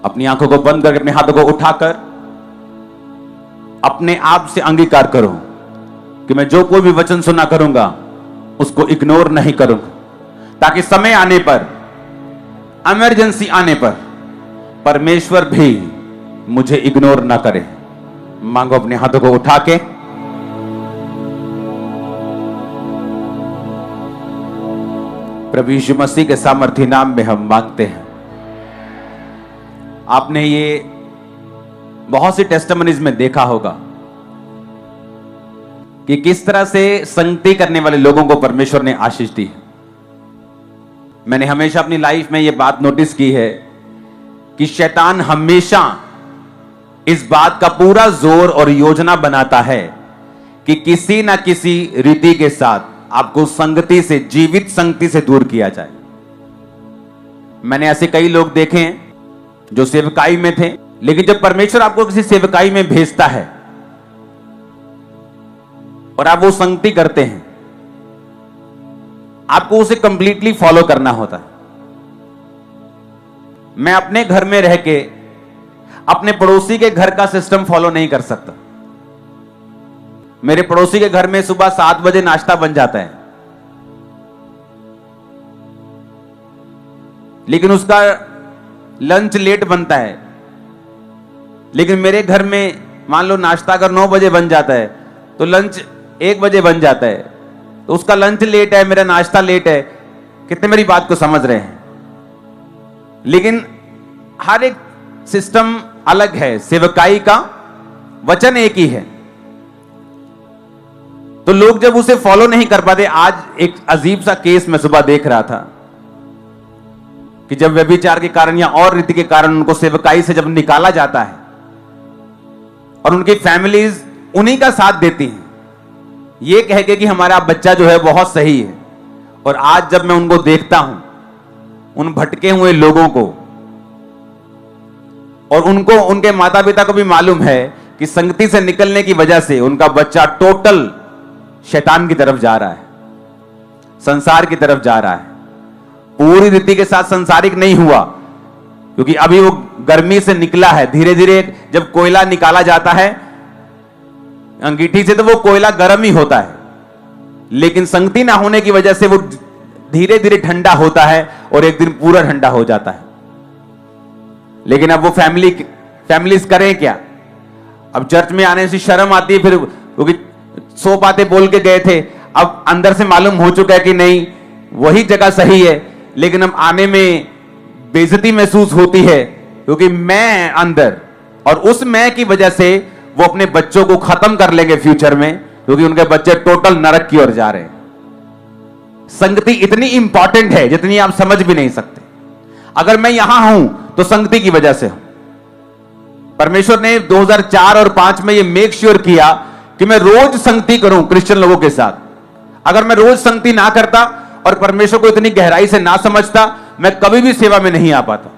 अपनी आंखों को बंद करके अपने हाथों को उठाकर अपने आप से अंगीकार करो कि मैं जो कोई भी वचन सुना करूंगा उसको इग्नोर नहीं करूंगा, ताकि समय आने पर, इमरजेंसी आने पर परमेश्वर भी मुझे इग्नोर ना करे। मांगो अपने हाथों को उठा के। प्रभु यीशु मसीह के सामर्थी नाम में हम मांगते हैं। आपने ये बहुत सी टेस्टिमनीज में देखा होगा कि किस तरह से संगति करने वाले लोगों को परमेश्वर ने आशीष दी है। मैंने हमेशा अपनी लाइफ में यह बात नोटिस की है कि शैतान हमेशा इस बात का पूरा जोर और योजना बनाता है कि किसी ना किसी रीति के साथ आपको संगति से, जीवित संगति से दूर किया जाए। मैंने ऐसे कई लोग देखे हैं जो सेवकाई में थे, लेकिन जब परमेश्वर आपको किसी सेवकाई में भेजता है और आप वो संगति करते हैं, आपको उसे कंप्लीटली फॉलो करना होता है। मैं अपने घर में रह के अपने पड़ोसी के घर का सिस्टम फॉलो नहीं कर सकता। मेरे पड़ोसी के घर में सुबह 7 बजे नाश्ता बन जाता है, लेकिन उसका लंच लेट बनता है। लेकिन मेरे घर में मान लो नाश्ता अगर 9 बजे बन जाता है तो लंच 1 बजे बन जाता है, तो उसका लंच लेट है, मेरा नाश्ता लेट है। कितने मेरी बात को समझ रहे हैं? लेकिन हर एक सिस्टम अलग है, सेवकाई का वचन एक ही है। तो लोग जब उसे फॉलो नहीं कर पाते, आज एक अजीब सा केस मैं सुबह देख रहा था कि जब व्यभिचार के कारण या और रीति के कारण उनको सेवकाई से जब निकाला जाता है और उनकी फैमिलीज उन्हीं का साथ देती हैं, ये कह के कि हमारा बच्चा जो है बहुत सही है। और आज जब मैं उनको देखता हूं, उन भटके हुए लोगों को, और उनको, उनके माता पिता को भी मालूम है कि संगति से निकलने की वजह से उनका बच्चा टोटल शैतान की तरफ जा रहा है, संसार की तरफ जा रहा है, पूरी रीति के साथ संसारिक नहीं हुआ, क्योंकि अभी वो गर्मी से निकला है। धीरे धीरे जब कोयला निकाला जाता है अंगीठी से, तो वो कोयला गर्म ही होता है, लेकिन संगति ना होने की वजह से वो धीरे धीरे ठंडा होता है और एक दिन पूरा ठंडा हो जाता है। लेकिन अब वो फैमिलीज करें क्या? अब चर्च में आने से शर्म आती है, फिर क्योंकि 100 बातें बोल के गए थे, अब अंदर से मालूम हो चुका है कि नहीं वही जगह सही है, लेकिन हम आने में बेइज्जती महसूस होती है क्योंकि मैं अंदर, और उस मैं की वजह से वो अपने बच्चों को खत्म कर लेंगे फ्यूचर में, क्योंकि उनके बच्चे टोटल नरक की ओर जा रहे हैं। संगति इतनी इंपॉर्टेंट है जितनी आप समझ भी नहीं सकते। अगर मैं यहां हूं तो संगति की वजह से हूं। परमेश्वर ने 2004 और 5 में यह मेक श्योर किया कि मैं रोज संगति करूं क्रिश्चियन लोगों के साथ। अगर मैं रोज संगति ना करता और परमेश्वर को इतनी गहराई से ना समझता, मैं कभी भी सेवा में नहीं आ पाता।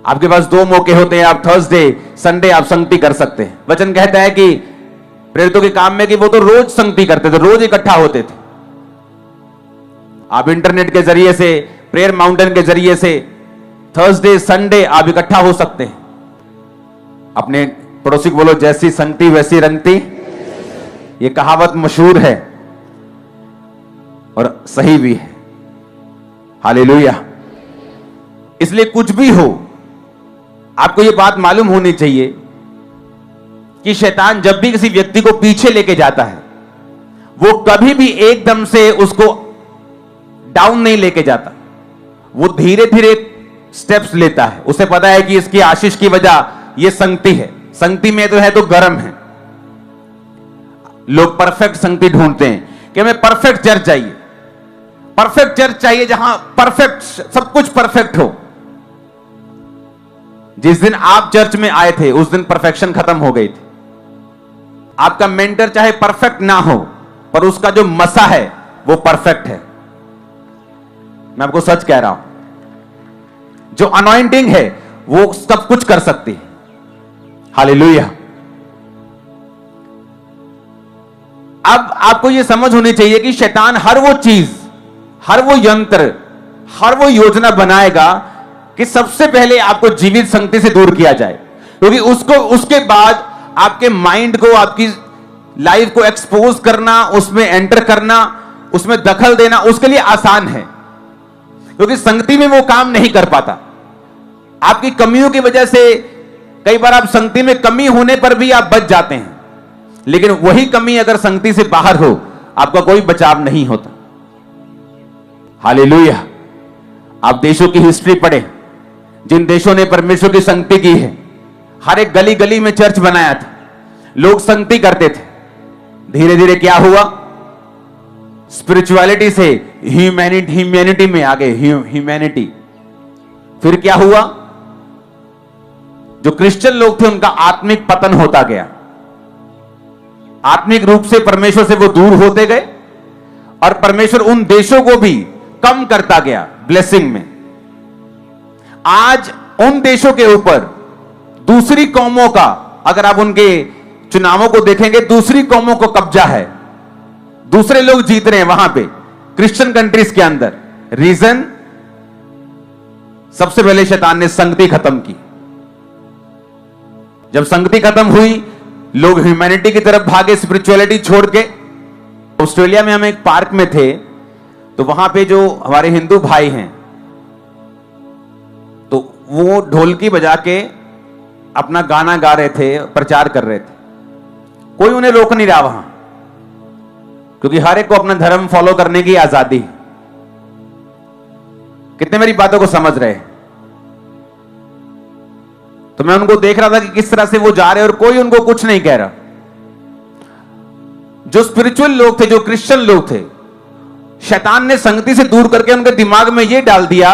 आपके पास 2 मौके होते हैं, आप थर्सडे संडे आप संगति कर सकते हैं। वचन कहता है कि प्रेरितों के काम में कि वो तो रोज संगति करते थे, रोज इकट्ठा होते थे। आप इंटरनेट के जरिए से, प्रेयर माउंटेन के जरिए से थर्सडे संडे आप इकट्ठा हो सकते हैं। अपने पड़ोसी को बोलो, जैसी संगति वैसी रंगती। ये कहावत मशहूर है और सही भी है। हालेलुया। इसलिए कुछ भी हो, आपको यह बात मालूम होनी चाहिए कि शैतान जब भी किसी व्यक्ति को पीछे लेके जाता है, वो कभी भी एकदम से उसको डाउन नहीं लेके जाता। वो धीरे धीरे स्टेप्स लेता है। उसे पता है कि इसकी आशीष की वजह ये संगति है। संगति में तो है तो गर्म है। लोग परफेक्ट संगति ढूंढते हैं कि हमें परफेक्ट चर्च चाहिए, परफेक्ट चर्च चाहिए जहां परफेक्ट, सब कुछ परफेक्ट हो। जिस दिन आप चर्च में आए थे उस दिन परफेक्शन खत्म हो गई थी। आपका मेंटर चाहे परफेक्ट ना हो, पर उसका जो मसा है वो परफेक्ट है। मैं आपको सच कह रहा हूं, जो अनॉइंटिंग है वो सब कुछ कर सकती है। हालेलुया। अब आपको यह समझ होनी चाहिए कि शैतान हर वो चीज, हर वो यंत्र, हर वो योजना बनाएगा कि सबसे पहले आपको जीवित संगति से दूर किया जाए, क्योंकि उसके बाद आपके माइंड को, आपकी लाइफ को एक्सपोज करना, उसमें एंटर करना, उसमें दखल देना उसके लिए आसान है, क्योंकि संगति में वो काम नहीं कर पाता। आपकी कमियों की वजह से कई बार आप संगति में कमी होने पर भी आप बच जाते हैं, लेकिन वही कमी अगर संगति से बाहर हो, आपका कोई बचाव नहीं होता। हालेलुया। आप देशों की हिस्ट्री पढ़े, जिन देशों ने परमेश्वर की संगति की है, हर एक गली गली में चर्च बनाया था, लोग संगति करते थे। धीरे धीरे क्या हुआ, स्पिरिचुअलिटी से ह्यूमैनिटी में आ गए, ह्यूमैनिटी। फिर क्या हुआ, जो क्रिश्चियन लोग थे उनका आत्मिक पतन होता गया, आत्मिक रूप से परमेश्वर से वो दूर होते गए, और परमेश्वर उन देशों को भी कम करता गया ब्लेसिंग में। आज उन देशों के ऊपर दूसरी कौमों का, अगर आप उनके चुनावों को देखेंगे, दूसरी कौमों को कब्जा है, दूसरे लोग जीत रहे हैं वहां पे क्रिश्चियन कंट्रीज के अंदर। रीजन, सबसे पहले शैतान ने संगति खत्म की। जब संगति खत्म हुई, लोग ह्यूमैनिटी की तरफ भागे, स्पिरिचुअलिटी छोड़ के। ऑस्ट्रेलिया में हम एक पार्क में थे, तो वहां पे जो हमारे हिंदू भाई हैं, तो वो ढोलकी बजा के अपना गाना गा रहे थे, प्रचार कर रहे थे। कोई उन्हें रोक नहीं रहा वहां, क्योंकि हर एक को अपना धर्म फॉलो करने की आजादी है। कितने मेरी बातों को समझ रहे हैं? तो मैं उनको देख रहा था कि किस तरह से वो जा रहे हैं, और कोई उनको कुछ नहीं कह रहा। जो स्पिरिचुअल लोग थे, जो क्रिश्चियन लोग थे, शैतान ने संगति से दूर करके उनके दिमाग में यह डाल दिया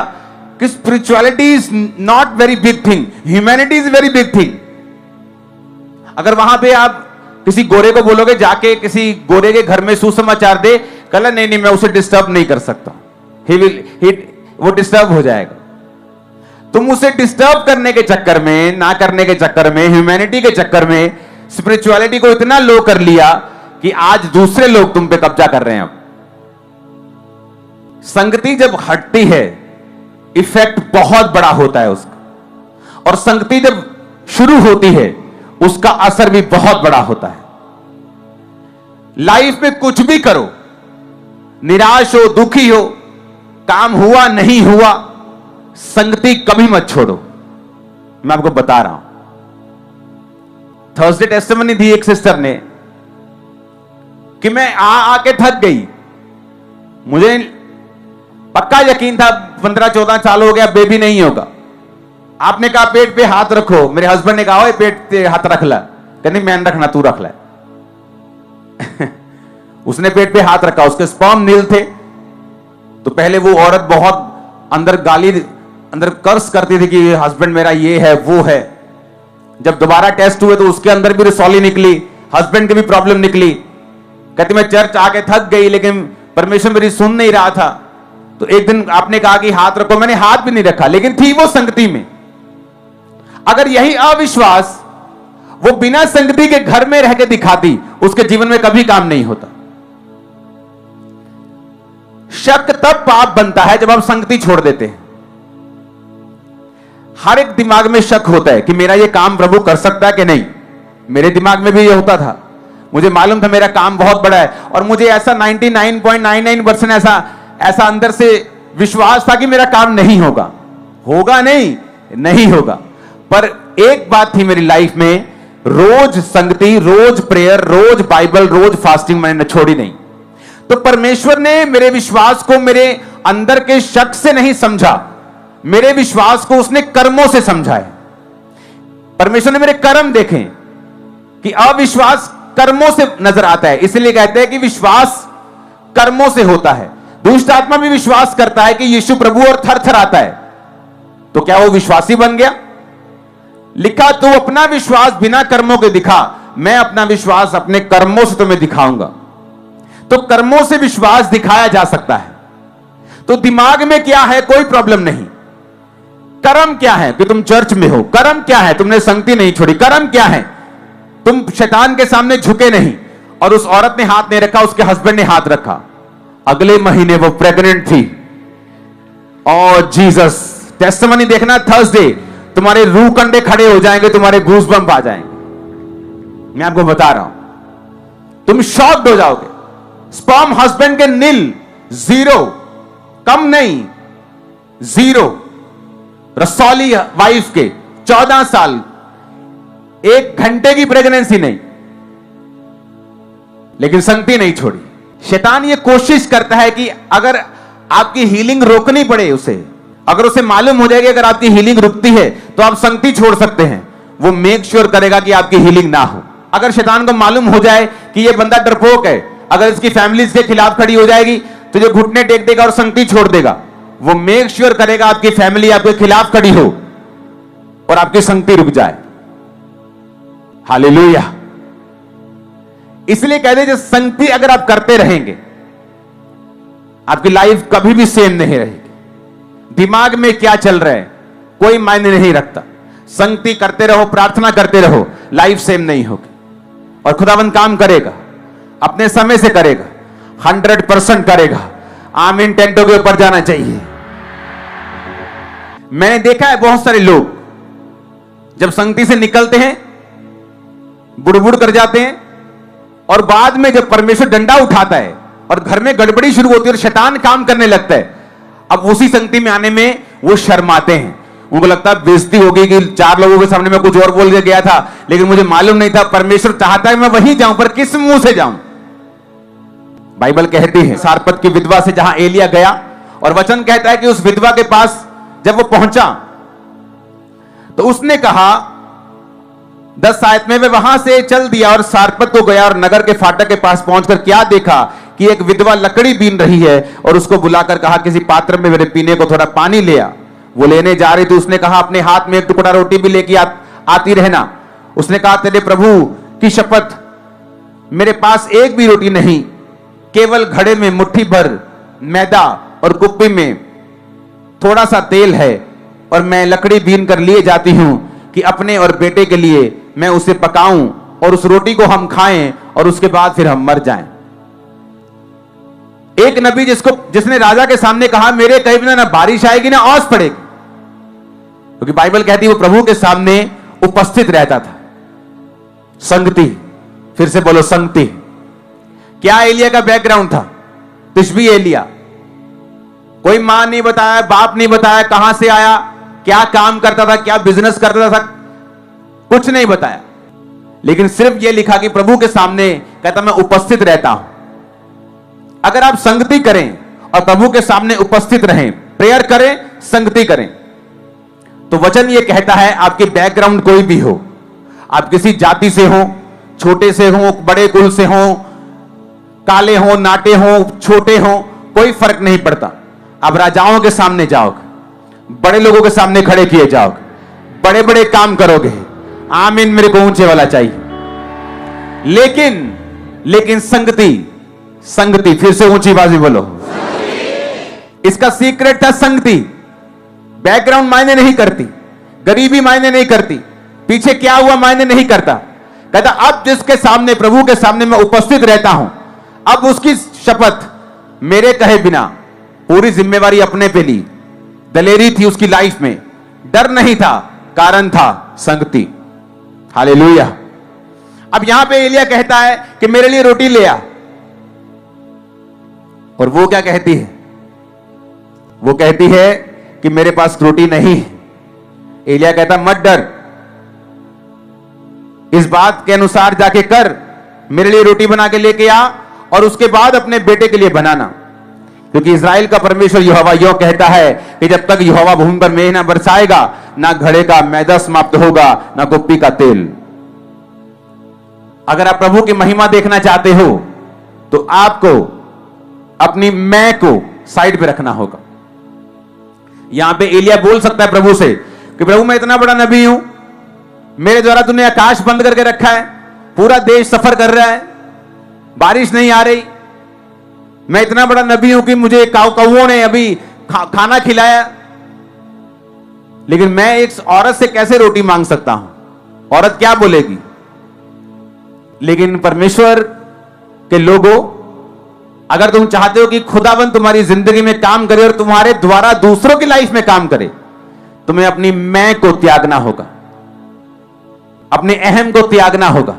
कि spirituality is not very big thing, humanity is very big thing. अगर वहां पे आप किसी गोरे को बोलोगे जाके किसी गोरे के घर में सुसमाचार दे, कल नहीं मैं उसे डिस्टर्ब नहीं कर सकता, वो डिस्टर्ब हो जाएगा। तुम उसे डिस्टर्ब करने के चक्कर में, ना करने के चक्कर में, ह्यूमैनिटी के चक्कर में स्पिरिचुअलिटी को इतना लो कर लिया कि आज दूसरे लोग तुम पे कब्जा कर रहे हैं। अब संगति जब हटती है, इफेक्ट बहुत बड़ा होता है उसका, और संगति जब शुरू होती है, उसका असर भी बहुत बड़ा होता है। लाइफ में कुछ भी करो, निराश हो, दुखी हो, काम हुआ नहीं हुआ, संगति कभी मत छोड़ो। मैं आपको बता रहा हूं, थर्सडे टेस्टिमनी दी एक सिस्टर ने कि मैं आके थक गई, मुझे पक्का यकीन था 15-14 साल हो गया, बेबी नहीं होगा। आपने कहा पेट पे हाथ रखो, मेरे हस्बैंड ने कहा ओए पेट पे हाथ रख ला, कहनी मैं रखना, तू रख ला। उसने पेट पे हाथ रखा, उसके स्पर्म नील थे। तो पहले वो औरत बहुत अंदर कर्स करती थी कि हस्बैंड मेरा ये है वो है। जब दोबारा टेस्ट हुए तो उसके अंदर भी रिसॉली निकली, हस्बैंड की भी प्रॉब्लम निकली। कहती मैं चर्च आके थक गई, लेकिन परमेश्वर मेरी सुन नहीं रहा था। तो एक दिन आपने कहा कि हाथ रखो, मैंने हाथ भी नहीं रखा, लेकिन थी वो संगति में। अगर यही अविश्वास वो बिना संगति के घर में रह के दिखाती, उसके जीवन में कभी काम नहीं होता। शक तब पाप बनता है जब आप संगति छोड़ देते हैं। हर एक दिमाग में शक होता है कि मेरा ये काम प्रभु कर सकता है कि नहीं। मेरे दिमाग में भी ये होता था, मुझे मालूम था मेरा काम बहुत बड़ा है, और मुझे ऐसा 99.99% ऐसा अंदर से विश्वास था कि मेरा काम नहीं होगा। होगा नहीं होगा। पर एक बात थी मेरी लाइफ में, रोज संगति, रोज प्रेयर, रोज बाइबल, रोज फास्टिंग मैंने छोड़ी नहीं। तो परमेश्वर ने मेरे विश्वास को मेरे अंदर के शक से नहीं समझा, मेरे विश्वास को उसने कर्मों से समझा है। परमेश्वर ने मेरे कर्म देखे कि अविश्वास कर्मों से नजर आता है, इसलिए कहते हैं कि विश्वास कर्मों से होता है। दुष्ट आत्मा भी विश्वास करता है कि यीशु प्रभु और थर थर आता है, तो क्या वो विश्वासी बन गया? लिखा तो अपना विश्वास बिना कर्मों के दिखा, मैं अपना विश्वास अपने कर्मों से तुम्हें दिखाऊंगा। तो कर्मों से विश्वास दिखाया जा सकता है। तो दिमाग में क्या है कोई प्रॉब्लम नहीं, कर्म क्या है कि तुम चर्च में हो, कर्म क्या है तुमने संगति नहीं छोड़ी, कर्म क्या है तुम शैतान के सामने झुके नहीं। और उस औरत ने हाथ नहीं रखा, उसके हस्बैंड ने हाथ रखा। अगले महीने वो प्रेग्नेंट थी। और जीसस, टेस्टिमनी देखना थर्सडे, तुम्हारे रूह कंडे खड़े हो जाएंगे, तुम्हारे गूज़बम्प आ जाएंगे। मैं आपको बता रहा हूं, तुम शॉक्ड हो जाओगे। स्पर्म हस्बैंड के नील, 0, कम नहीं 0। रसौली वाइफ के 14 साल, 1 घंटे की प्रेगनेंसी नहीं, लेकिन संगति नहीं छोड़ी। शैतान ये कोशिश करता है कि अगर आपकी हीलिंग रोकनी पड़े उसे, अगर उसे मालूम हो जाएगी अगर आपकी हीलिंग रुकती है तो आप संगति छोड़ सकते हैं, वो मेक श्योर करेगा कि आपकी हीलिंग ना हो। अगर शैतान को मालूम हो जाए कि ये बंदा डरपोक है, अगर इसकी फैमिली इसके खिलाफ खड़ी हो जाएगी तो ये घुटने टेक देगा और संगति छोड़ देगा। वो मेक श्योर करेगा आपकी फैमिली आपके खिलाफ खड़ी हो और आपकी संगति रुक जाए। हालेलुया। इसलिए कहते हैं संगति अगर आप करते रहेंगे आपकी लाइफ कभी भी सेम नहीं रहेगी। दिमाग में क्या चल रहा है कोई मायने नहीं रखता। संगति करते रहो, प्रार्थना करते रहो, लाइफ सेम नहीं होगी और खुदावंद काम करेगा, अपने समय से करेगा, 100% करेगा। आमीन। टेंटों के ऊपर जाना चाहिए। मैंने देखा है बहुत सारे लोग जब संगति से निकलते हैं बुड़बुड़ कर जाते हैं और बाद में जब परमेश्वर डंडा उठाता है और घर में गड़बड़ी शुरू होती है और शैतान काम करने लगता है, अब उसी संगति में आने में वो शर्माते हैं। उनको लगता है बेइज्जती हो गई कि 4 लोगों के सामने मैं कुछ और बोल के गया था, लेकिन मुझे मालूम नहीं था परमेश्वर चाहता है मैं वहीं जाऊं, पर किस मुंह से जाऊं। बाइबल कहती है सारपत की विधवा से जहां एलिया गया, और वचन कहता है कि उस विधवा के पास जब वो पहुंचा तो उसने कहा 10 आयत में, वे वहां से चल दिया और सारपत को गया और नगर के फाटक के पास पहुंचकर क्या देखा कि एक विधवा लकड़ी बीन रही है और उसको बुलाकर कहा किसी पात्र में मेरे पीने को थोड़ा पानी ले आ। वो लेने जा रही थी, उसने कहा अपने हाथ में 1 टुकड़ा रोटी भी लेके आती रहना। उसने कहा तेरे प्रभु की शपथ मेरे पास एक भी रोटी नहीं, केवल घड़े में मुट्ठी भर मैदा और कुप्पी में थोड़ा सा तेल है, और मैं लकड़ी बीन कर लिए जाती हूं कि अपने और बेटे के लिए मैं उसे पकाऊं और उस रोटी को हम खाएं और उसके बाद फिर हम मर जाएं। एक नबी जिसने राजा के सामने कहा मेरे कहे बिना ना बारिश आएगी ना ओस पड़ेगी, क्योंकि बाइबल कहती है वो प्रभु के सामने उपस्थित रहता था। संगति, फिर से बोलो संगति। क्या एलिया का बैकग्राउंड था? तिशबी एलिया। कोई मां नहीं बताया, बाप नहीं बताया, कहां से आया, क्या काम करता था, क्या बिजनेस करता था, कुछ नहीं बताया, लेकिन सिर्फ यह लिखा कि प्रभु के सामने कहता मैं उपस्थित रहता हूं। अगर आप संगति करें और प्रभु के सामने उपस्थित रहें, प्रेयर करें, संगति करें, तो वचन यह कहता है आपके बैकग्राउंड कोई भी हो, आप किसी जाति से हो, छोटे से हो, बड़े कुल से हो, काले हो, नाटे हो, छोटे हो, कोई फर्क नहीं पड़ता। आप राजाओं के सामने जाओगे, बड़े लोगों के सामने खड़े किए जाओगे, बड़े बड़े काम करोगे। आमीन। मेरे को ऊंचे वाला चाहिए। लेकिन संगति, फिर से ऊंची आवाज में बोलो। इसका सीक्रेट था संगति। बैकग्राउंड मायने नहीं करती, गरीबी मायने नहीं करती, पीछे क्या हुआ मायने नहीं करता। कहता अब जिसके सामने, प्रभु के सामने मैं उपस्थित रहता हूं, अब उसकी शपथ मेरे कहे बिना, पूरी जिम्मेवारी अपने पे ली। दलेरी थी उसकी लाइफ में, डर नहीं था, कारण था संगति। हालेलुया। अब यहां पे एलिया कहता है कि मेरे लिए रोटी ले आ, और वो क्या कहती है? वो कहती है कि मेरे पास रोटी नहीं है। एलिया कहता मत डर, इस बात के अनुसार जाके कर, मेरे लिए रोटी बना के लेके आ और उसके बाद अपने बेटे के लिए बनाना, क्योंकि इस्राएल का परमेश्वर यहोवा यूं कहता है कि जब तक यहोवा भूमि पर मेघ ना बरसाएगा, ना घड़े का मैदा समाप्त होगा, ना कुप्पी का तेल। अगर आप प्रभु की महिमा देखना चाहते हो तो आपको अपनी मैं को साइड पे रखना होगा। यहां पे एलिया बोल सकता है प्रभु से कि प्रभु मैं इतना बड़ा नबी हूं, मेरे द्वारा तूने आकाश बंद करके रखा है, पूरा देश सफर कर रहा है, बारिश नहीं आ रही, मैं इतना बड़ा नबी हूं कि मुझे कौवों ने अभी खाना खिलाया, लेकिन मैं एक औरत से कैसे रोटी मांग सकता हूं? औरत क्या बोलेगी? लेकिन परमेश्वर के लोगों, अगर तुम चाहते हो कि खुदावन तुम्हारी जिंदगी में काम करे और तुम्हारे द्वारा दूसरों की लाइफ में काम करे, तुम्हें अपनी मैं को त्यागना होगा, अपने अहम को त्यागना होगा।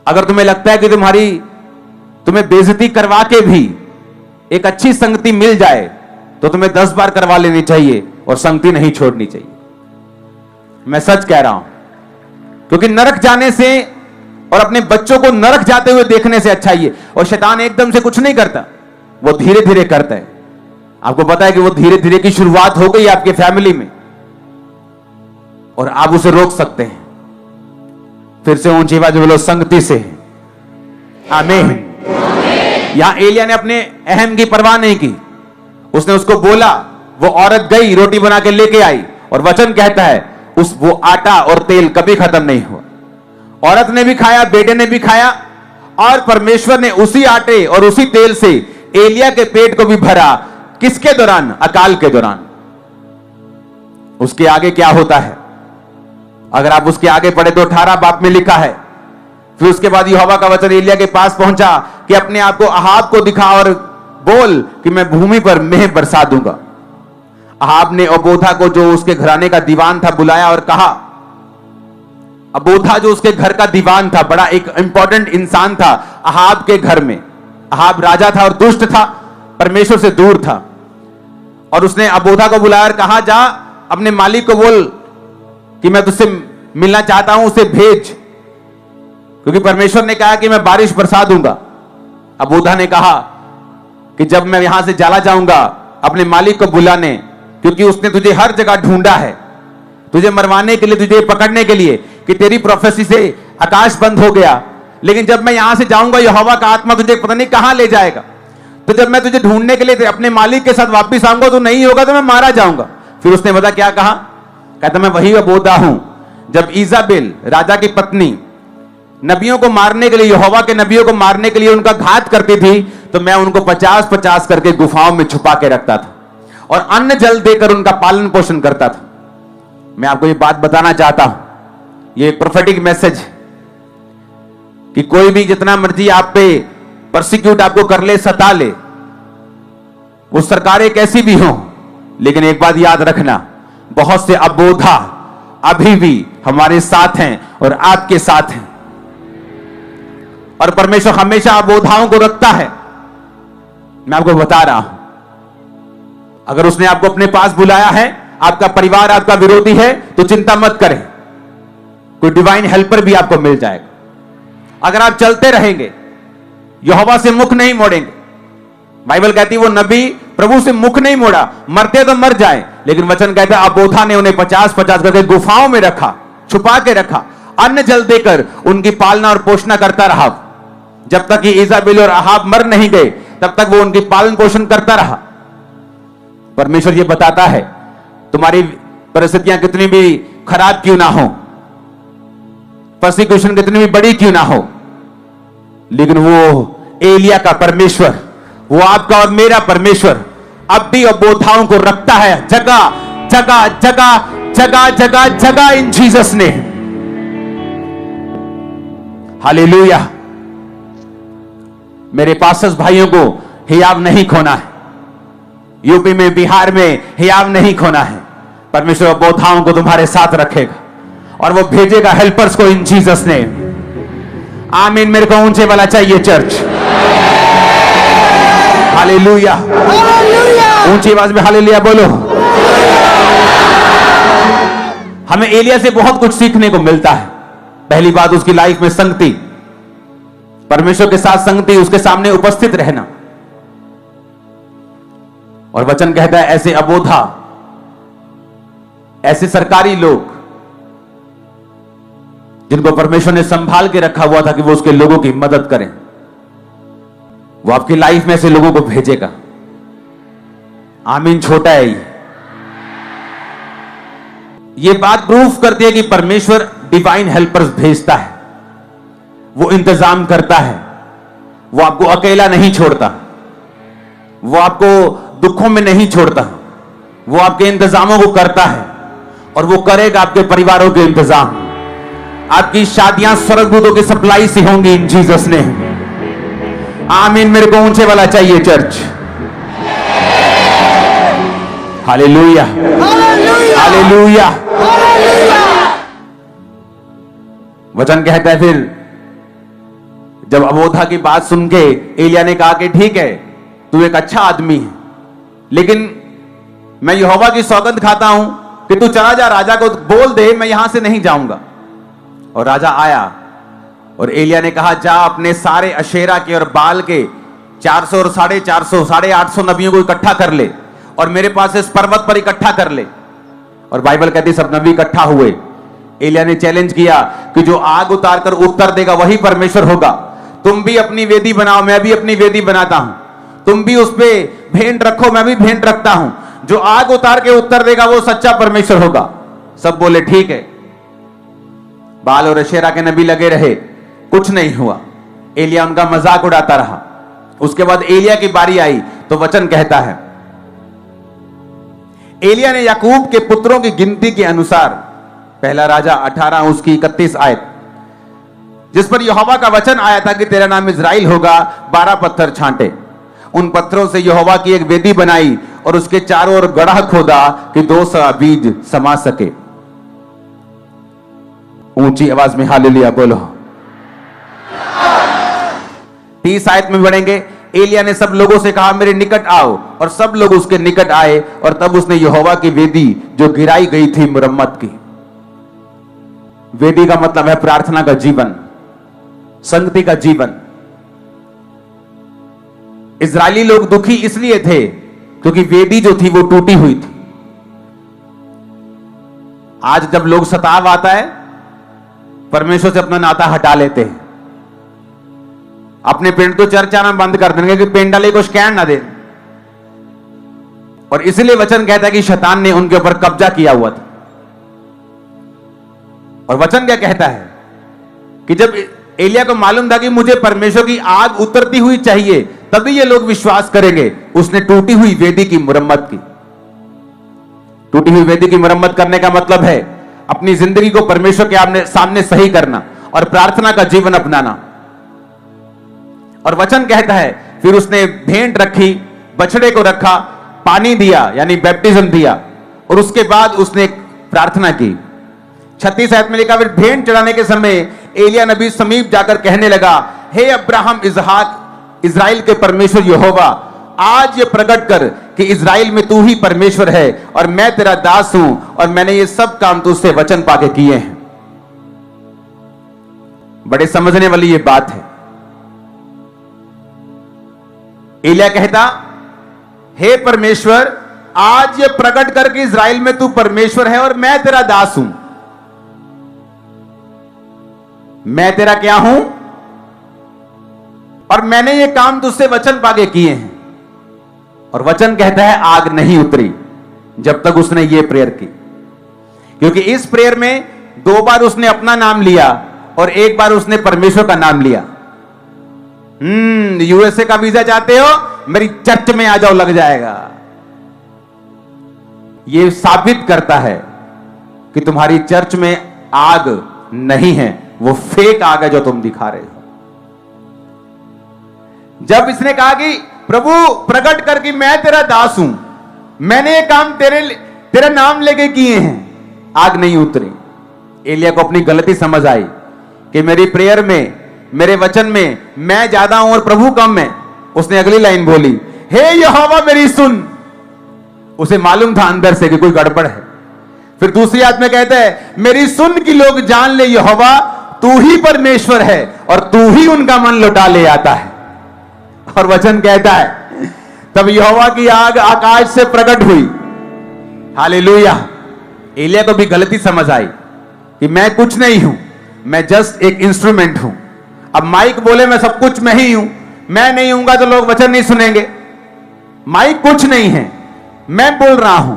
अगर तुम्हें लगता है कि तुम्हें बेइज्जती करवा के भी एक अच्छी संगति मिल जाए, तो तुम्हें 10 बार करवा लेनी चाहिए और संगति नहीं छोड़नी चाहिए। मैं सच कह रहा हूं, क्योंकि नरक जाने से और अपने बच्चों को नरक जाते हुए देखने से अच्छा ही है। और शैतान एकदम से कुछ नहीं करता, वो धीरे धीरे करता है। आपको पता है कि वो धीरे धीरे की शुरुआत हो गई आपके फैमिली में, और आप उसे रोक सकते हैं। फिर से ऊंची आवाज में बोलो, संगति से। आमीन। यहां एलिया ने अपने अहम की परवाह नहीं की, उसने उसको बोला, वो औरत गई रोटी बना के लेके आई, और वचन कहता है वो आटा और तेल कभी खत्म नहीं हुआ। औरत ने भी खाया, बेटे ने भी खाया, और परमेश्वर ने उसी आटे और उसी तेल से एलिया के पेट को भी भरा। किसके दौरान? अकाल के दौरान। उसके आगे क्या होता है? अगर आप उसके आगे पढ़े तो 18 बाप में लिखा है, फिर उसके बाद यहोवा का वचन एलिया के पास पहुंचा कि अपने आप को अहाब को दिखा और बोल कि मैं भूमि पर मेंह बरसा दूंगा। अहाब ने अबोधा को, जो उसके घराने का दीवान था, बुलाया और कहा, अबोधा जो उसके घर का दीवान था, बड़ा एक इंपॉर्टेंट इंसान था अहाब के घर में। अहाब राजा था और दुष्ट था, परमेश्वर से दूर था। और उसने अबोधा को बुलाया और कहा, जा अपने मालिक को बोल कि मैं तुझसे मिलना चाहता हूं, उसे भेज, क्योंकि परमेश्वर ने कहा कि मैं बारिश बरसा दूंगा। अबोधा ने कहा कि जब मैं यहां से चला जाऊंगा अपने मालिक को बुलाने, क्योंकि उसने तुझे हर जगह ढूंढा है, तुझे मरवाने के लिए, तुझे पकड़ने के लिए, कि तेरी प्रोफेसी से आकाश बंद हो गया। लेकिन जब मैं यहां से जाऊंगा, यहोवा का आत्मा तुझे पता नहीं कहां ले जाएगा। तो जब मैं तुझे ढूंढने के लिए अपने मालिक के साथ वापस आऊंगा, तो नहीं होगा तो मैं मारा जाऊंगा। फिर उसने बता क्या कहा? कहता, मैं वही अबोधा हूं जब इजाबेल राजा की पत्नी नबियों को मारने के लिए, यहोवा के नबियों को मारने के लिए उनका घात करती थी, तो मैं उनको 50-50 करके गुफाओं में छुपा के रखता था और अन्न जल देकर उनका पालन पोषण करता था। मैं आपको ये बात बताना चाहता हूं, ये प्रोफेटिक मैसेज, कि कोई भी जितना मर्जी आप पे परसिक्यूट आपको कर ले, सता ले, वो सरकारें कैसी भी हो, लेकिन एक बात याद रखना, बहुत से अबोधा अभी भी हमारे साथ हैं और आपके साथ हैं, और परमेश्वर हमेशा अबोधाओं को रखता है। मैं आपको बता रहा हूं, अगर उसने आपको अपने पास बुलाया है, आपका परिवार आपका विरोधी है, तो चिंता मत करें, कोई डिवाइन हेल्पर भी आपको मिल जाएगा। अगर आप चलते रहेंगे, यहोवा से मुख नहीं मोड़ेंगे, बाइबल कहती है वो नबी प्रभु से मुख नहीं मोड़ा, मरते तो मर जाए, लेकिन वचन कहता है अबोधा ने उन्हें 50-50 करके गुफाओं में रखा, छुपा के रखा, अन्न जल देकर उनकी पालना और पोषण करता रहा। जब तक कि इजाबेल और अहाब मर नहीं गए, तब तक वो उनकी पालन पोषण करता रहा। परमेश्वर ये बताता है, तुम्हारी परिस्थितियां कितनी भी खराब क्यों ना हो, परसिक्यूशन कितनी भी बड़ी क्यों ना हो, लेकिन वो एलिया का परमेश्वर, वो आपका और मेरा परमेश्वर अब भी अबोधाओं को रखता है, जगह जगह जगह जगह जगह जगह, इन जीसस ने। हालेलुया। मेरे पास्टर्स भाइयों को हियाव नहीं खोना है, यूपी में, बिहार में हियाव नहीं खोना है। परमेश्वर अबोधाओं को तुम्हारे साथ रखेगा और वो भेजेगा हेल्पर्स को, इन जीसस ने। आमीन। मेरे को ऊंचे वाला चाहिए चर्च। हालेलुया। ऊंची आवाज में हालेलुया बोलो। हमें एलिया से बहुत कुछ सीखने को मिलता है। पहली बात, उसकी लाइफ में संगति, परमेश्वर के साथ संगति, उसके सामने उपस्थित रहना। और वचन कहता है ऐसे अबोधा, ऐसे सरकारी लोग जिनको परमेश्वर ने संभाल के रखा हुआ था कि वो उसके लोगों की मदद करें, वो आपकी लाइफ में ऐसे लोगों को भेजेगा। आमीन। छोटा है ये बात प्रूफ करती है कि परमेश्वर डिवाइन हेल्पर्स भेजता है, वो इंतजाम करता है, वो आपको अकेला नहीं छोड़ता, वो आपको दुखों में नहीं छोड़ता, वो आपके इंतजामों को करता है और वो करेगा आपके परिवारों के इंतजाम। आपकी शादियां स्वर्गदूतों की सप्लाई से होंगी इन जीसस ने। आमीन मेरे को ऊंचे वाला चाहिए चर्च। Hallelujah, hallelujah. वचन कहता है, फिर जब अबोधा की बात सुन के एलिया ने कहा कि ठीक है, तू एक अच्छा आदमी है, लेकिन मैं यहोवा की सौगंध खाता हूं कि तू चला जा, राजा को बोल दे मैं यहां से नहीं जाऊंगा। और राजा आया और एलिया ने कहा, जा अपने सारे अशेरा के और बाल के 400 और 450 850 नबियों को इकट्ठा कर ले और मेरे पास इस पर्वत पर इकट्ठा कर ले। और बाइबल कहती सब नबी इकट्ठा हुए। एलिया ने चैलेंज किया कि जो आग उतार कर उत्तर देगा वही परमेश्वर होगा। तुम भी अपनी वेदी बनाओ, मैं भी अपनी वेदी बनाता हूं, तुम भी उस पे भेंट रखो, मैं भी भेंट रखता हूं, जो आग उतार के उत्तर देगा वो सच्चा परमेश्वर होगा। सब बोले ठीक है। बाल और अशेरा के नबी लगे रहे, कुछ नहीं हुआ। एलिया उनका मजाक उड़ाता रहा। उसके बाद एलिया की बारी आई तो वचन कहता है, एलिया ने याकूब के पुत्रों की गिनती के अनुसार, पहला राजा 18 उसकी 31 आयत, जिस पर यहोवा का वचन आया था कि तेरा नाम इज़राइल होगा, 12 पत्थर छांटे। उन पत्थरों से यहोवा की एक वेदी बनाई और उसके चारों ओर गड्ढा खोदा कि 200 बीज समा सके। ऊंची आवाज में हालेलुया बोलो। 30 आयत में बढ़ेंगे। एलिया ने सब लोगों से कहा, मेरे निकट आओ, और सब लोग उसके निकट आए और तब उसने यहोवा की वेदी जो गिराई गई थी मुरम्मत की। वेदी का मतलब है प्रार्थना का जीवन, संगति का जीवन। इजरायली लोग दुखी इसलिए थे क्योंकि वेदी जो थी वो टूटी हुई थी। आज जब लोग सताव आता है, परमेश्वर से अपना नाता हटा लेते हैं। अपने पिंड तो चर्च आना बंद कर देंगे कि पिंड वाले को स्कैन ना दे। और इसलिए वचन कहता है कि शैतान ने उनके ऊपर कब्जा किया हुआ था। और वचन क्या कहता है कि जब एलिया को मालूम था कि मुझे परमेश्वर की आग उतरती हुई चाहिए तभी ये लोग विश्वास करेंगे, उसने टूटी हुई वेदी की मुरम्मत की। टूटी हुई वेदी की मुरम्मत करने का मतलब है अपनी जिंदगी को परमेश्वर के सामने सही करना और प्रार्थना का जीवन अपनाना। और वचन कहता है फिर उसने भेंट रखी, बछड़े को रखा, पानी दिया यानी बैप्टिज्म दिया, और उसके बाद उसने प्रार्थना की। 36 आयत में लिखा, फिर भेंट चढ़ाने के समय एलिया नबी समीप जाकर कहने लगा, हे अब्राहम, इसहाक, इज़राइल के परमेश्वर यहोवा, आज ये प्रकट कर कि इज़राइल में तू ही परमेश्वर है और मैं तेरा दास हूं और मैंने ये सब काम तुझसे वचन पाके किए हैं। बड़े समझने वाली ये बात है। एलिया कहता, हे परमेश्वर, आज ये प्रकट कर कि इज़राइल में तू परमेश्वर है और मैं तेरा दास हूं। मैं तेरा क्या हूं और मैंने ये काम तुझसे वचन पाके किए हैं। और वचन कहता है आग नहीं उतरी जब तक उसने ये प्रेयर की, क्योंकि इस प्रेयर में 2 बार उसने अपना नाम लिया और 1 बार उसने परमेश्वर का नाम लिया। यूएसए का वीजा चाहते हो, मेरी चर्च में आ जाओ, लग जाएगा। यह साबित करता है कि तुम्हारी चर्च में आग नहीं है, वो फेक आग है जो तुम दिखा रहे हो। जब इसने कहा कि प्रभु प्रकट कर कि मैं तेरा दास हूं, मैंने ये काम तेरा नाम लेके किए हैं, आग नहीं उतरी। एलिया को अपनी गलती समझ आई कि मेरी प्रेयर में, मेरे वचन में मैं ज्यादा हूं और प्रभु कम है। उसने अगली लाइन बोली, हे यहोवा मेरी सुन। उसे मालूम था अंदर से कि कोई गड़बड़ है। फिर दूसरी आयत में कहता है, मेरी सुन कि लोग जान ले यहोवा तू ही परमेश्वर है और तू ही उनका मन लौटा ले आता है। और वचन कहता है तब यहोवा की आग आकाश से प्रकट हुई। हालेलुया। एलिया को भी गलती समझ आई कि मैं कुछ नहीं हूं, मैं जस्ट एक इंस्ट्रूमेंट हूं। अब माइक बोले मैं सब कुछ मैं ही हूं, मैं नहीं हूंगा तो लोग वचन नहीं सुनेंगे। माइक कुछ नहीं है, मैं बोल रहा हूं।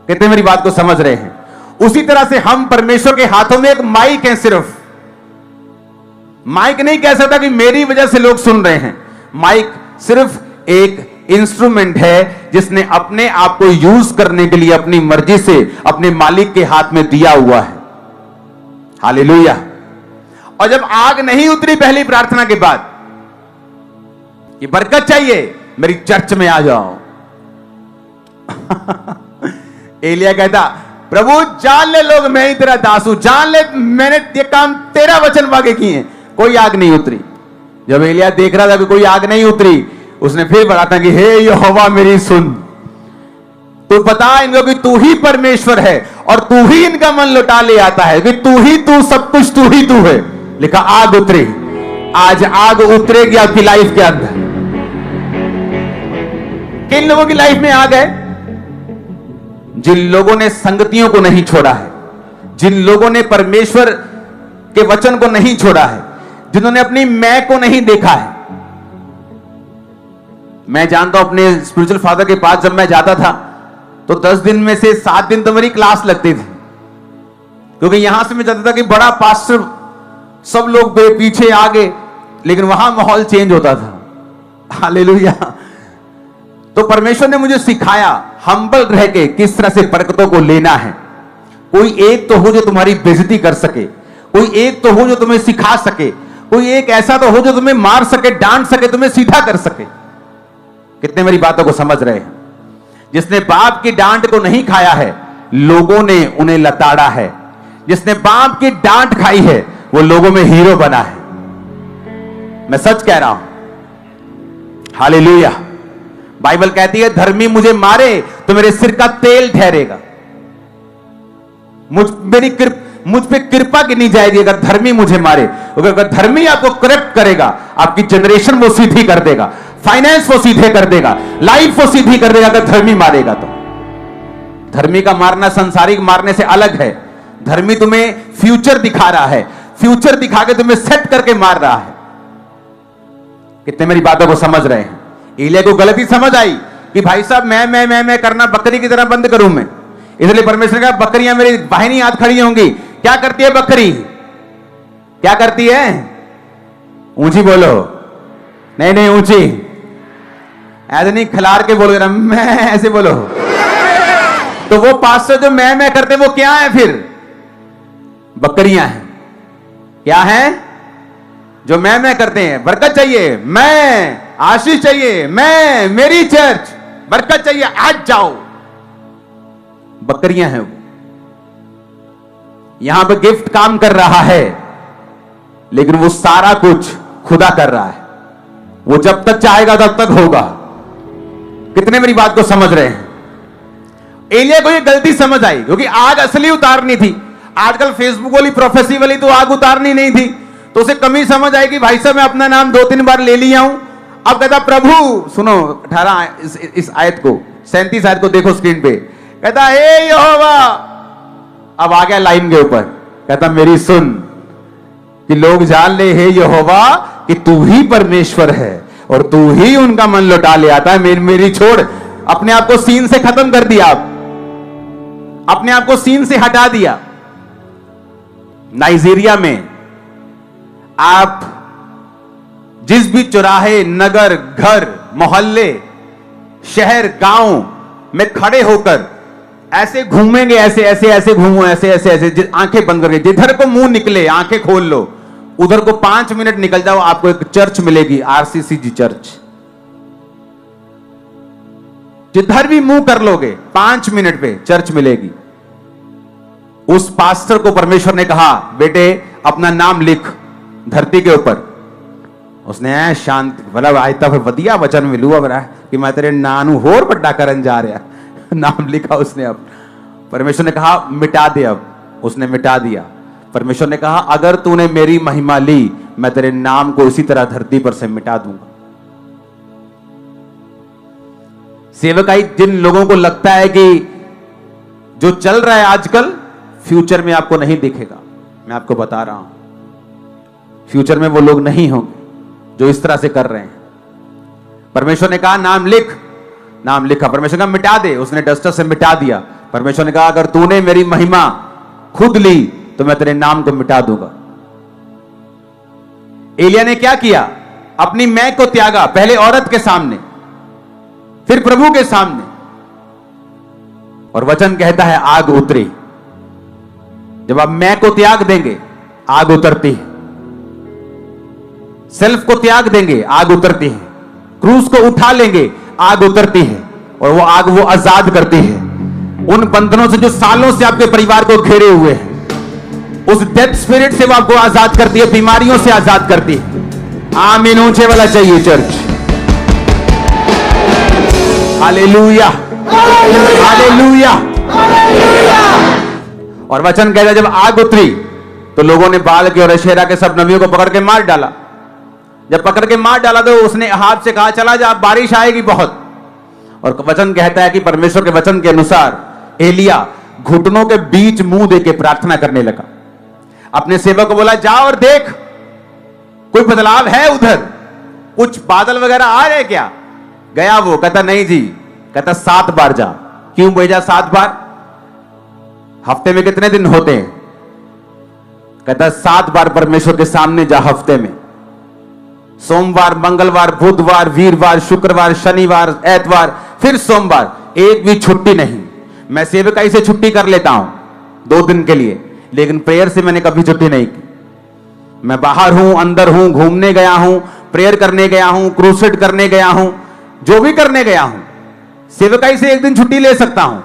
कहते मेरी बात को समझ रहे हैं? उसी तरह से हम परमेश्वर के हाथों में एक माइक है। सिर्फ माइक नहीं कह सकता कि मेरी वजह से लोग सुन रहे हैं। माइक सिर्फ एक इंस्ट्रूमेंट है जिसने अपने आप को यूज करने के लिए अपनी मर्जी से अपने मालिक के हाथ में दिया हुआ है। हालेलुया। और जब आग नहीं उतरी पहली प्रार्थना के बाद, कि बरकत चाहिए, मेरी चर्च में आ जाओ। एलिया कहता, प्रभु जान ले लोग मैं ही तेरा दास हूं, जान ले मैंने ये काम तेरा वचन वागे किए हैं। कोई आग नहीं उतरी। जब एलिया देख रहा था कि कोई आग नहीं उतरी, उसने फिर बोला था कि हे यहोवा मेरी सुन, तू बता इनको कि तू ही परमेश्वर है और तू ही इनका मन लौटा ले आता है, कि तू ही तू, सब कुछ तू ही तू है। लिखा आग उतरी। आज आग उतरेगी आपकी लाइफ के अंदर। किन लोगों की लाइफ में आग है? जिन लोगों ने संगतियों को नहीं छोड़ा है, जिन लोगों ने परमेश्वर के वचन को नहीं छोड़ा है, जिन्होंने अपनी मैं को नहीं देखा है। मैं जानता हूं अपने स्पिरिचुअल फादर के पास जब मैं जाता था तो 10 दिन में से 7 दिन तो मेरी क्लास लगती थी, क्योंकि यहां से मैं जाता था कि बड़ा पास्टर, सब लोग पीछे आगे, लेकिन वहां माहौल चेंज होता था। हालेलुया। तो परमेश्वर ने मुझे सिखाया हम्बल रह के किस तरह से बरकतों को लेना है। कोई एक तो हो जो तुम्हारी बेइज्जती कर सके, कोई एक तो हो जो तुम्हें सिखा सके, कोई एक ऐसा तो हो जो तुम्हें मार सके, डांट सके, तुम्हें सीधा कर सके। कितने मेरी बातों को समझ रहे हैं? जिसने बाप की डांट को नहीं खाया है, लोगों ने उन्हें लताड़ा है। जिसने बाप की डांट खाई है, वो लोगों में हीरो बना है। मैं सच कह रहा हूं। हालेलुया। बाइबल कहती है धर्मी मुझे मारे तो मेरे सिर का तेल ठहरेगा। मुझ पे कृपा गिनी जाएगी अगर धर्मी मुझे मारे। अगर धर्मी आपको करप्ट करेगा, आपकी जनरेशन वो सीधी कर देगा, फाइनेंस वो सीधे कर देगा, लाइफ वो सीधी कर देगा। अगर धर्मी मारेगा तो धर्मी का मारना संसारिक मारने से अलग है। धर्मी तुम्हें फ्यूचर दिखा रहा है, फ्यूचर दिखा के तुम्हें सेट करके मार रहा है। कितने मेरी बातों को समझ रहे हैं? एलिया को गलती समझ आई कि भाई साहब मैं करना बकरी की तरह बंद करूं मैं। इसलिए परमेश्वर ने कहा बकरियां मेरी बाहिनी हाथ खड़ी होंगी। क्या करती है बकरी? क्या करती है? ऊंची बोलो। नहीं ऊंची, ऐसे नहीं खिलार के बोलो, मैं ऐसे बोलो। तो वो पास्टर जो मैं करते वो क्या है फिर? बकरियां हैं। क्या है? जो मैं करते हैं। बरकत चाहिए, मैं आशीष चाहिए, मैं मेरी चर्च, बरकत चाहिए, आज जाओ। बकरियां हैं वो। यहां पे गिफ्ट काम कर रहा है, लेकिन वो सारा कुछ खुदा कर रहा है। वो जब तक चाहेगा तब तक होगा। कितने मेरी बात को समझ रहे हैं? एलिया को ये गलती समझ आई, क्योंकि आग असली उतारनी थी। आजकल फेसबुक वाली प्रोफेसी वाली तो आग उतारनी नहीं थी, तो उसे कमी समझ आई कि भाई साहब मैं अपना नाम 2-3 बार ले लिया हूं। अब कहता प्रभु, सुनो 18 इस आयत को, 37 आयत को देखो स्क्रीन पे। कहता हे यहोवा, अब आ गया लाइन के ऊपर। कहता मेरी सुन, कि लोग जान ले हे यहोवा कि तू ही परमेश्वर है और तू ही उनका मन लौटा ले आता है। मेरी छोड़। अपने आप को सीन से खत्म कर दिया, अपने आप को सीन से हटा दिया। नाइजीरिया में आप जिस भी चौराहे, नगर, घर, मोहल्ले, शहर, गांव में खड़े होकर ऐसे घूमेंगे, ऐसे घूमो, ऐसे आंखें बंद करके, जिधर को मुंह निकले आंखें खोल लो, उधर को 5 मिनट निकल जाओ, आपको एक चर्च मिलेगी, आरसीसीजी चर्च। जिधर भी मुंह कर लोगे 5 मिनट पे चर्च मिलेगी। उस पास्टर को परमेश्वर ने कहा बेटे अपना नाम लिख धरती के ऊपर। उसने शांति मतलब आयता फिर वधिया वचन मिलू अब रहा कि मैं तेरे नानू होर बड़ा करन जा रहा। नाम लिखा उसने। अब परमेश्वर ने कहा मिटा दे। अब उसने मिटा दिया। परमेश्वर ने कहा अगर तूने मेरी महिमा ली, मैं तेरे नाम को इसी तरह धरती पर से मिटा दूंगा। सेवकाई जिन लोगों को लगता है कि जो चल रहा है आजकल फ्यूचर में आपको नहीं दिखेगा, मैं आपको बता रहा हूं फ्यूचर में वो लोग नहीं होंगे जो इस तरह से कर रहे हैं। परमेश्वर ने कहा नाम लिख, नाम लिखा। परमेश्वर ने कहा मिटा दे, उसने डस्टर से मिटा दिया। परमेश्वर ने कहा अगर तूने मेरी महिमा खुद ली तो मैं तेरे नाम को मिटा दूंगा। एलिया ने क्या किया? अपनी मैं को त्यागा, पहले औरत के सामने, फिर प्रभु के सामने, और वचन कहता है आग उतरी। जब आप मैं को त्याग देंगे आग उतरती है, सेल्फ को त्याग देंगे आग उतरती है। क्रूस को उठा लेंगे, आग उतरती है और वो आग वो आजाद करती है उन बंधनों से जो सालों से आपके परिवार को घेरे हुए हैं। उस डेथ स्पिरिट से वो आपको आजाद करती है, बीमारियों से आजाद करती है। आमीन ऊंचे वाला चाहिए चर्च। Hallelujah, hallelujah. और वचन कहता है जब आग उतरी तो लोगों ने बाल के और अशेरा के सब नबियों को पकड़ के मार डाला। जब पकड़ के मार डाला तो उसने अहाब से कहा चला जा, बारिश आएगी बहुत। और वचन कहता है कि परमेश्वर के वचन के अनुसार एलिया घुटनों के बीच मुंह देके प्रार्थना करने लगा। अपने सेवक को बोला जा और देख कोई बदलाव है उधर, कुछ बादल वगैरह आ रहे क्या। गया वो, कहता नहीं जी, कहता 7 बार जा। क्यों भेजा 7 बार? हफ्ते में कितने दिन होते हैं? कहता 7 बार परमेश्वर के सामने जा हफ्ते में। सोमवार, मंगलवार, बुधवार, वीरवार, शुक्रवार, शनिवार, एतवार, फिर सोमवार, एक भी छुट्टी नहीं। मैं सेवकाई से छुट्टी कर लेता हूं 2 दिन के लिए, लेकिन प्रेयर से मैंने कभी छुट्टी नहीं की। मैं बाहर हूं, अंदर हूं, घूमने गया हूं, प्रेयर करने गया हूं, क्रूसेड करने गया हूं, जो भी करने गया हूं, सेवकाई से 1 दिन छुट्टी ले सकता हूं,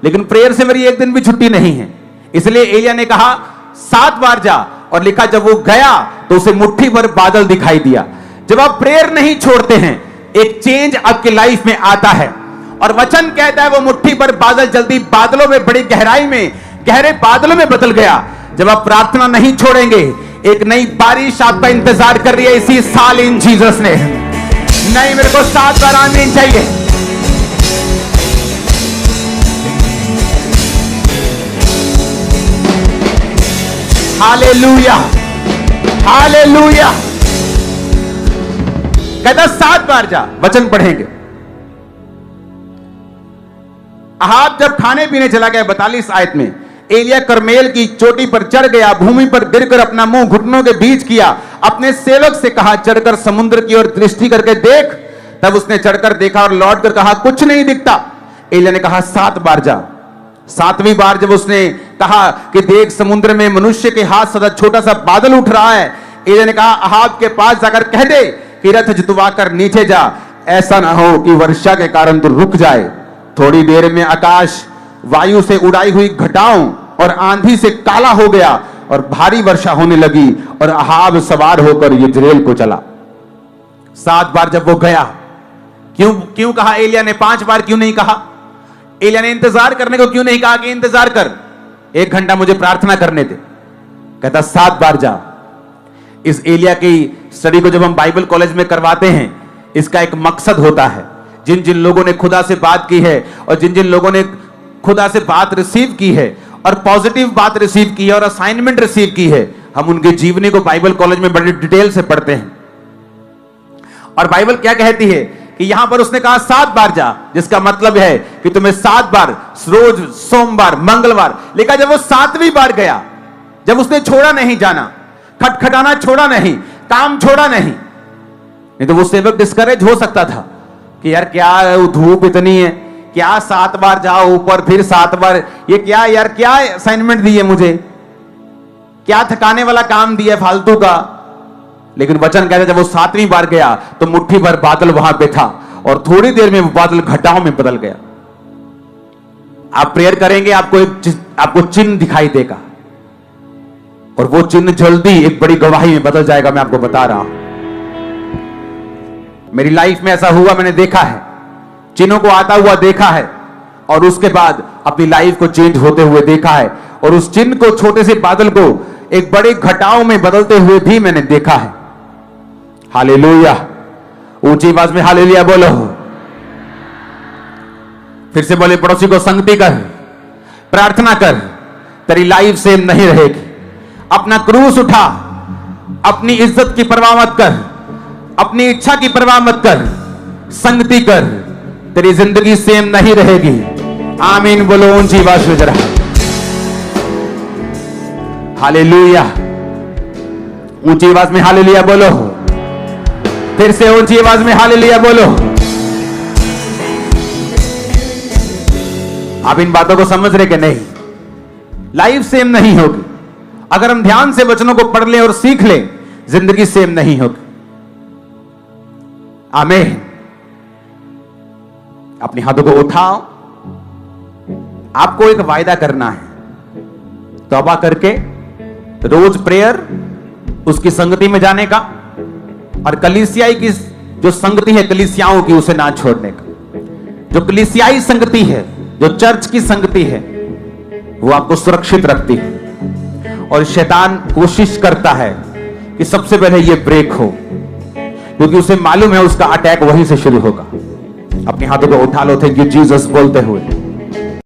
लेकिन प्रेयर से मेरी 1 दिन भी छुट्टी नहीं है। इसलिए एलिया ने कहा 7 बार जा, और लिखा जब वो गया तो उसे मुट्ठी भर बादल दिखाई दिया। जब आप प्रेयर नहीं छोड़ते हैं, एक चेंज आपकी लाइफ में आता है। और वचन कहता है वो मुट्ठी भर बादल जल्दी बादलों में, बड़ी गहराई में, गहरे बादलों में बदल गया। जब आप प्रार्थना नहीं छोड़ेंगे, एक नई बारिश आपका इंतजार कर रही है इसी साल इन जीसस ने। नहीं, मेरे को 7 बार आमीन चाहिए। Hallelujah, hallelujah. कहता 7 बार जा। वचन पढ़ेंगे। अहाब जब खाने पीने चला गया 42 आयत में, एलिया करमेल की चोटी पर चढ़ गया, भूमि पर गिरकर अपना मुंह घुटनों के बीच किया, अपने सेवक से कहा चढ़कर समुद्र की ओर दृष्टि करके देख। तब उसने चढ़कर देखा और लौटकर कहा कुछ नहीं दिखता। एलिया ने कहा 7 बार जा। 7वीं बार जब उसने कहा कि देख समुद्र में मनुष्य के हाथ सदा छोटा सा बादल उठ रहा है, एलिया ने कहा अहाब के पास जाकर कह दे कि रथ जुतवाकर नीचे जा, ऐसा ना हो कि वर्षा के कारण तू रुक जाए। थोड़ी देर में आकाश वायु से उड़ाई हुई घटाओं और आंधी से काला हो गया और भारी वर्षा होने लगी और अहाब सवार होकर यिज्रेल को चला। 7 बार जब वो गया, क्यों कहा एलिया ने 5 बार क्यों नहीं कहा? एलिया ने इंतजार करने को क्यों नहीं कहा कि इंतजार कर, 1 घंटा मुझे प्रार्थना करने दे? कहता 7 बार जा। इस एलिया की स्टडी को जब हम बाइबल कॉलेज में करवाते हैं, इसका एक मकसद होता है। जिन जिन लोगों ने खुदा से बात की है और जिन जिन लोगों ने खुदा से बात रिसीव की है और पॉजिटिव बात रिसीव की है और असाइनमेंट रिसीव की है, हम उनके जीवनी को बाइबल कॉलेज में बड़े डिटेल से पढ़ते हैं। और बाइबल क्या कहती है कि यहां पर उसने कहा 7 बार जा, जिसका मतलब है कि तुम्हें 7 बार, रोज सोमवार, मंगलवार। लेकिन जब वो 7वीं बार गया, जब उसने छोड़ा नहीं जाना, खटखटाना छोड़ा नहीं, काम छोड़ा नहीं तो वो सेवक डिस्करेज हो सकता था कि यार क्या धूप इतनी है, क्या 7 बार जाओ ऊपर, फिर 7 बार, ये क्या यार, क्या असाइनमेंट दी है मुझे, क्या थकाने वाला काम दिया फालतू का। लेकिन वचन कहता है जब वो 7वीं बार गया तो मुट्ठी भर बादल वहां पे था और थोड़ी देर में वो बादल घटाओं में बदल गया। आप प्रेयर करेंगे, आपको चिन्ह दिखाई देगा और वो चिन्ह जल्दी एक बड़ी गवाही में बदल जाएगा। मैं आपको बता रहा हूं, मेरी लाइफ में ऐसा हुआ, मैंने देखा है, चिन्हों को आता हुआ देखा है और उसके बाद अपनी लाइफ को चेंज होते हुए देखा है। और उस चिन्ह को, छोटे से बादल को एक बड़े घटाओं में बदलते हुए भी मैंने देखा है। हालेलुया, ऊंची आवाज में हालेलुया बोलो। फिर से बोले पड़ोसी को संगति कर, प्रार्थना कर, तेरी लाइफ सेम नहीं रहेगी। अपना क्रूस उठा, अपनी इज्जत की परवाह मत कर, अपनी इच्छा की परवाह मत कर, संगति कर, तेरी जिंदगी सेम नहीं रहेगी। आमीन बोलो ऊंची आवाज में जरा। हालेलुया, ऊंची आवाज में हालेलुया बोलो। फिर से ऊंची आवाज में हालेलुया बोलो। आप इन बातों को समझ रहे कि नहीं? लाइफ सेम नहीं होगी। अगर हम ध्यान से वचनों को पढ़ लें और सीख लें, जिंदगी सेम नहीं होगी। आमीन। अपने हाथों को उठाओ। आपको एक वायदा करना है, तौबा करके रोज प्रेयर, उसकी संगति में जाने का, और कलीसियाई की जो संगति है कलीसियाओं की, उसे ना छोड़ने का। जो कलीसियाई संगति है, जो चर्च की संगति है, वो आपको सुरक्षित रखती है। और शैतान कोशिश करता है कि सबसे पहले ये ब्रेक हो, क्योंकि उसे मालूम है उसका अटैक वहीं से शुरू होगा। अपने हाथों को उठा लो, थैंक यू जीसस बोलते हुए।